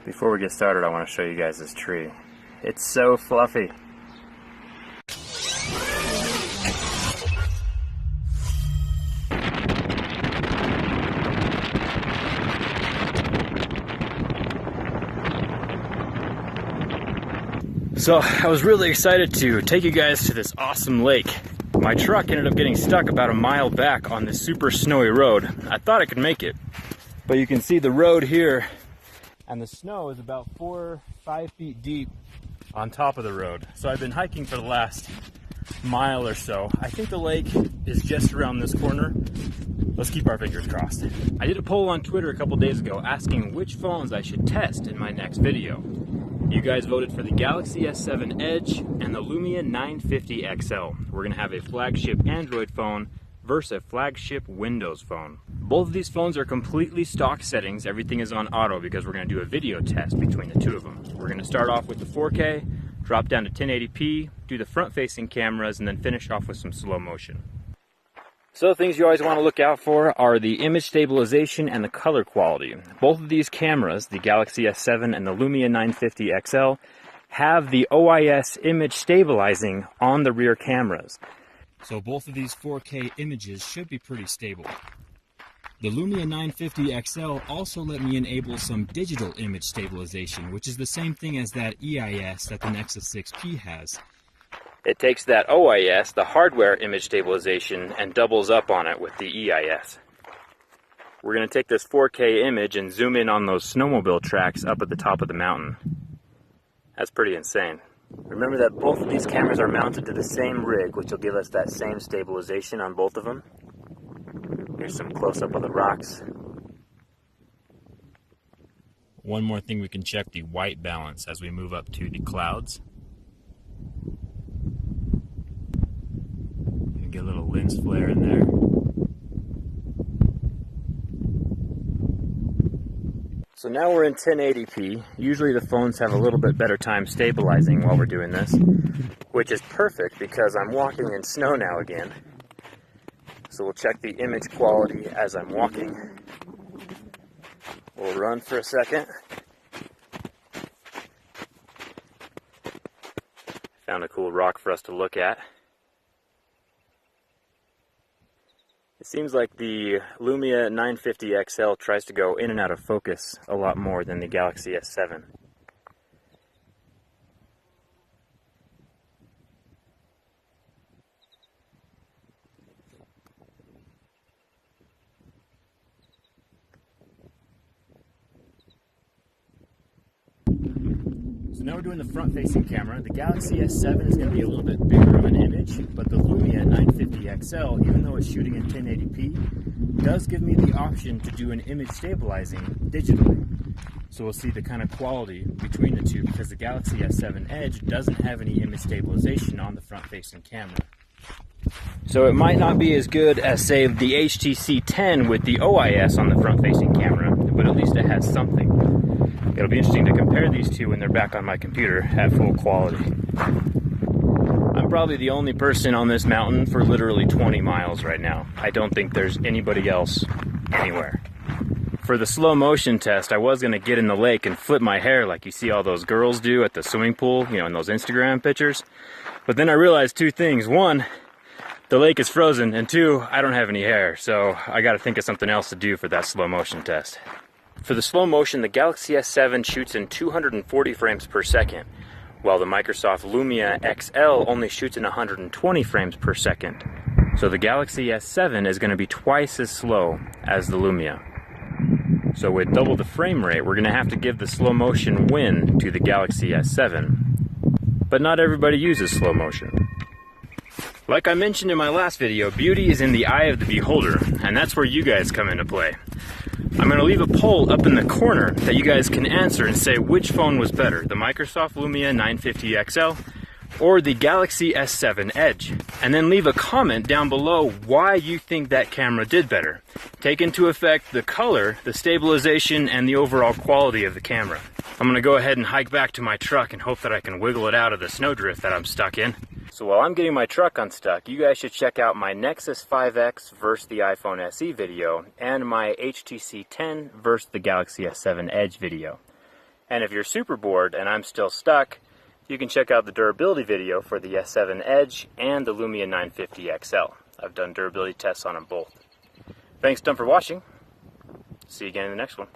Before we get started, I want to show you guys this tree. It's so fluffy. So I was really excited to take you guys to this awesome lake. My truck ended up getting stuck about a mile back on this super snowy road. I thought I could make it, but you can see the road here, and the snow is about 4 or 5 feet deep on top of the road. So I've been hiking for the last mile or so. I think the lake is just around this corner. Let's keep our fingers crossed. I did a poll on Twitter a couple days ago asking which phones I should test in my next video. You guys voted for the Galaxy S7 Edge and the Lumia 950 XL. We're gonna have a flagship Android phone versus a flagship Windows phone. Both of these phones are completely stock settings. Everything is on auto because we're gonna do a video test between the two of them. We're gonna start off with the 4K, drop down to 1080p, do the front-facing cameras, and then finish off with some slow motion. So the things you always want to look out for are the image stabilization and the color quality. Both of these cameras, the Galaxy S7 and the Lumia 950 XL, have the OIS image stabilizing on the rear cameras. So both of these 4K images should be pretty stable. The Lumia 950 XL also let me enable some digital image stabilization, which is the same thing as that EIS that the Nexus 6P has. It takes that OIS, the hardware image stabilization, and doubles up on it with the EIS. We're going to take this 4K image and zoom in on those snowmobile tracks up at the top of the mountain. That's pretty insane. Remember that both of these cameras are mounted to the same rig, which will give us that same stabilization on both of them. Here's some close-up of the rocks. One more thing, we can check the white balance as we move up to the clouds. Get a little lens flare in there. So now we're in 1080p. Usually the phones have a little bit better time stabilizing while we're doing this, which is perfect because I'm walking in snow now again. So we'll check the image quality as I'm walking. We'll run for a second. Found a cool rock for us to look at. It seems like the Lumia 950 XL tries to go in and out of focus a lot more than the Galaxy S7. So now we're doing the front-facing camera. The Galaxy S7 is going to be a little bit bigger of an image, but the Lumia 950 XL, even though it's shooting in 1080p, does give me the option to do an image stabilizing digitally. So we'll see the kind of quality between the two because the Galaxy S7 Edge doesn't have any image stabilization on the front-facing camera. So it might not be as good as, say, the HTC 10 with the OIS on the front-facing camera, but at least it has something. It'll be interesting to compare these two when they're back on my computer at full quality. I'm probably the only person on this mountain for literally 20 miles right now. I don't think there's anybody else anywhere. For the slow motion test, I was going to get in the lake and flip my hair like you see all those girls do at the swimming pool, you know, in those Instagram pictures. But then I realized two things. One, the lake is frozen, and two, I don't have any hair, so I got to think of something else to do for that slow motion test. For the slow motion, the Galaxy S7 shoots in 240 frames per second, while the Microsoft Lumia XL only shoots in 120 frames per second. So the Galaxy S7 is going to be twice as slow as the Lumia. So with double the frame rate, we're going to have to give the slow motion win to the Galaxy S7. But not everybody uses slow motion. Like I mentioned in my last video, beauty is in the eye of the beholder, and that's where you guys come into play. I'm going to leave a poll up in the corner that you guys can answer and say which phone was better, the Microsoft Lumia 950 XL or the Galaxy S7 Edge. And then leave a comment down below why you think that camera did better. Take into effect the color, the stabilization, and the overall quality of the camera. I'm going to go ahead and hike back to my truck and hope that I can wiggle it out of the snowdrift that I'm stuck in. So while I'm getting my truck unstuck, you guys should check out my Nexus 5X versus the iPhone SE video and my HTC 10 versus the Galaxy S7 Edge video. And if you're super bored and I'm still stuck, you can check out the durability video for the S7 Edge and the Lumia 950 XL. I've done durability tests on them both. Thanks, Tom, for watching. See you again in the next one.